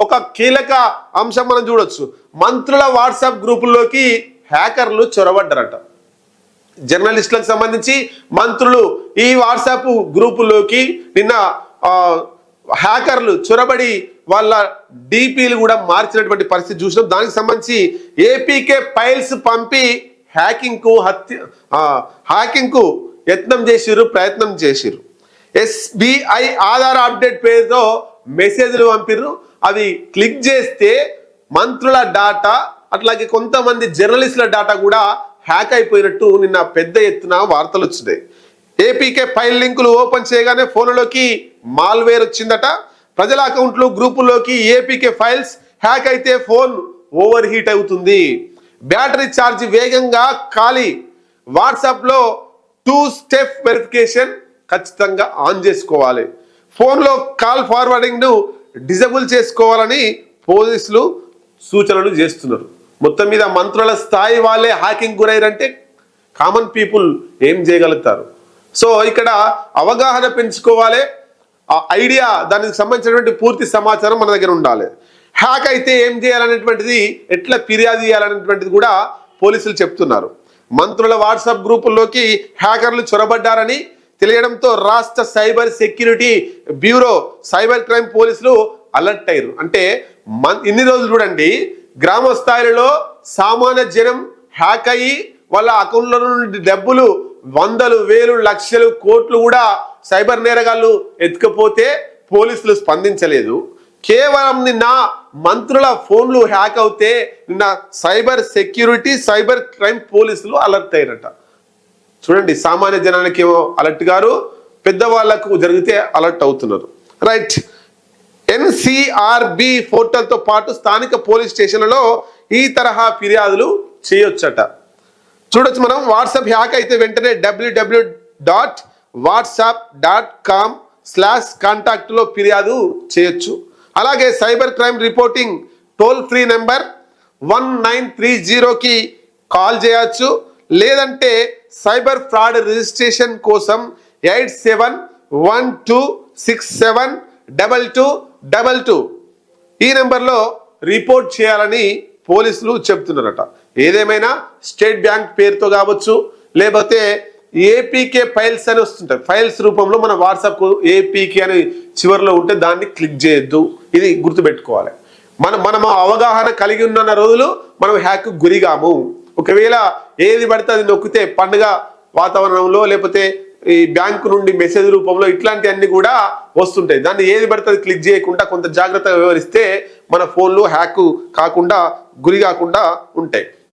ఒక కీలక అంశం మనం చూడొచ్చు. మంత్రుల వాట్సాప్ గ్రూపుల్లోకి హ్యాకర్లు చొరబడ్డారట. జర్నలిస్టులకు సంబంధించి మంత్రులు ఈ వాట్సాప్ గ్రూపుల్లోకి నిన్న హ్యాకర్లు చొరబడి వాళ్ళ డిపిలు కూడా మార్చినటువంటి పరిస్థితి చూసినాం. దానికి సంబంధించి ఏపీకే ఫైల్స్ పంపి హ్యాకింగ్ కు ప్రయత్నం చేసిర్రు. SBI ఆధార్ అప్డేట్ పేరుతో మెసేజ్లు పంపిర్రు. అవి క్లిక్ చేస్తే మంత్రుల డాటా అట్లాగే కొంతమంది జర్నలిస్టుల డాటా కూడా హ్యాక్ అయిపోయినట్టు నిన్న పెద్ద ఎత్తున వార్తలు వచ్చినాయి. ఏపీకే ఫైల్ లింకులు ఓపెన్ చేయగానే ఫోన్లోకి మాల్వేర్ వచ్చిందట. ప్రజల అకౌంట్లు గ్రూపుల్లోకి ఏపీకే ఫైల్స్ హ్యాక్ అయితే ఫోన్ ఓవర్ హీట్ అవుతుంది. బ్యాటరీ ఛార్జ్ వేగంగా ఖాళీ. వాట్సాప్లో 2 స్టెప్ వెరిఫికేషన్ ఖచ్చితంగా ఆన్ చేసుకోవాలి. ఫోన్లో కాల్ ఫార్వర్డింగ్ ను డిజేబుల్ చేసుకోవాలని పోలీసులు సూచనలు చేస్తున్నారు. మొత్తం మీద మంత్రుల స్థాయి వాళ్ళే హ్యాకింగ్ గురైరంటే కామన్ పీపుల్ ఏం చేయగలుగుతారు? సో ఇక్కడ అవగాహన పెంచుకోవాలి. ఆ ఐడియా, దానికి సంబంధించినటువంటి పూర్తి సమాచారం మన దగ్గర ఉండాలి. హ్యాక్ అయితే ఏం చేయాలనేటువంటిది, ఎట్లా ఫిర్యాదు చేయాలనేటువంటిది కూడా పోలీసులు చెప్తున్నారు. మంత్రుల వాట్సాప్ గ్రూపుల్లోకి హ్యాకర్లు చొరబడ్డారని తెలియడంతో రాష్ట్ర cyber security bureau cyber crime పోలీసులు అలర్ట్ అయ్యారు. అంటే ఇన్ని రోజులు చూడండి, గ్రామ స్థాయిలో సామాన్య జనం హ్యాక్ అయ్యి వాళ్ళ అకౌంట్ల నుండి డబ్బులు వందలు వేలు లక్షలు కోట్లు కూడా సైబర్ నేరగాళ్ళు ఎత్తుకపోతే పోలీసులు స్పందించలేదు. కేవలం నిన్న మంత్రుల ఫోన్లు హ్యాక్ అవుతే నిన్న సైబర్ సెక్యూరిటీ సైబర్ క్రైమ్ పోలీసులు అలర్ట్ అయ్యారట. చూడండి, సామాన్య జనానికి ఏమో అలర్ట్ గారు, పెద్దవాళ్లకు జరిగితే అలర్ట్ అవుతున్నారు. రైట్. NCRB పోర్టల్తో పాటు స్థానిక పోలీస్ స్టేషన్లలో ఈ తరహా ఫిర్యాదులు చేయొచ్చట. చూడొచ్చు మనం. వాట్సాప్ హ్యాక్ అయితే వెంటనే www.whatsapp.com/contact లో ఫిర్యాదు చేయొచ్చు. అలాగే cyber crime reporting toll free number 1930కి కాల్ చేయొచ్చు. లేదంటే సైబర్ ఫ్రాడ్ రిజిస్ట్రేషన్ కోసం 8712672222 ఈ నెంబర్లో రిపోర్ట్ చేయాలని పోలీసులు చెప్తున్నారట. ఏదేమైనా స్టేట్ బ్యాంక్ పేరుతో కావచ్చు, లేకపోతే ఏపీకే ఫైల్స్ అని వస్తుంటాయి. ఫైల్స్ రూపంలో మన వాట్సాప్ ఏపీకే అని చివరిలో ఉంటే దాన్ని క్లిక్ చేయొద్దు. ఇది గుర్తుపెట్టుకోవాలి. మనం అవగాహన కలిగి ఉన్న రోజులు మనం హ్యాక్ గురిగాము. ఒకవేళ ఏది పడితే అది నొక్కితే పండుగ వాతావరణంలో లేకపోతే ఈ బ్యాంకు నుండి మెసేజ్ రూపంలో ఇట్లాంటివన్నీ కూడా వస్తుంటాయి. దాన్ని ఏది పడితే అది క్లిక్ చేయకుండా కొంత జాగ్రత్తగా వ్యవహరిస్తే మన ఫోన్లు హ్యాక్ కాకుండా గురి కాకుండా ఉంటాయి.